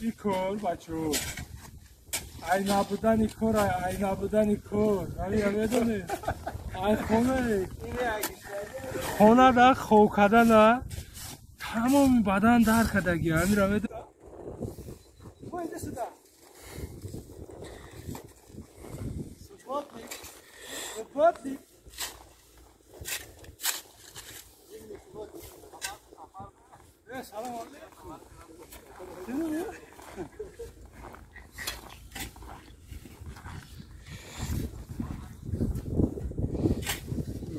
این کار بچه ای نبودن این کار ای نبودن این کار ولی بدونی ای خونه در خواه کدن تمام بدن در کدگی همی را بدونی بایده سده سپاتی سلام علیکم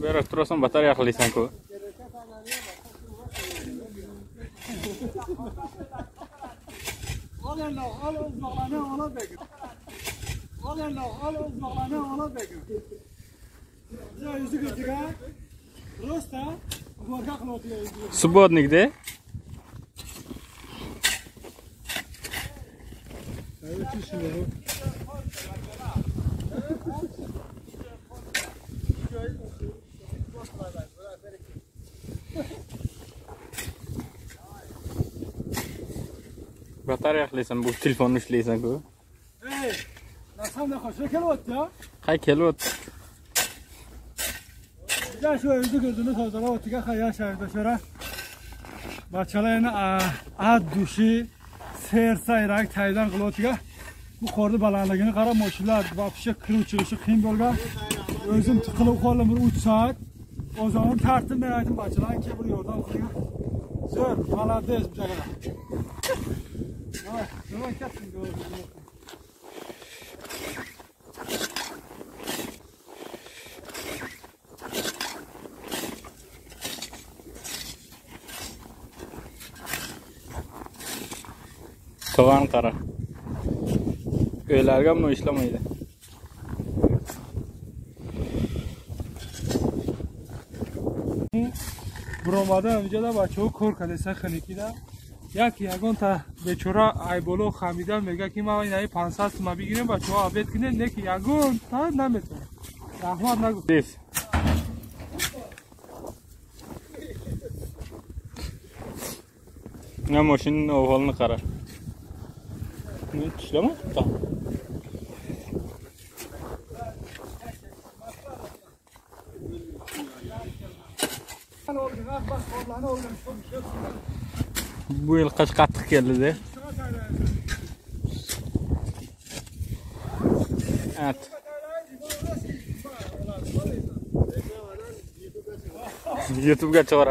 Biraz turasın batar yakılıysan ko. Subodnik de. Batar yakılıysan bu telefonu işleysen ko. Nasıl ne kaç kilot ya? Kaç kilot? Ya şu evde gördüğünüz hazırlar o tika kaya şehirde şöyle. Başçalarına ad düşü sersayrak taydan kılotiga. Bu kordu balandagini qara moshlar vapshe kiruv chiqishi qiyin bo'lgan. O'zim tiqilib qoldim bir 3 soat. O zaman tartib beraydim bachchalar ke bir yordam qiling. Zo'r, malades bizlar. Ha, nima ketsin Tovan qara. Uylarga ham ishlamaydi. Buromada اینجا بچه‌ها کار کردن خنیکیدا یگان تا بچورا ای بالا خمیدن میگه که ما این 500 تومن بگیریم بچه‌ها عبید کنه نه که یگان تا نمیتونه احمد نگو This. Ne maşının ovalını qara. Ne işleme? Tamam. Bu yıl kaç qattiq keldi de. Evet. YouTube'ga chiqar.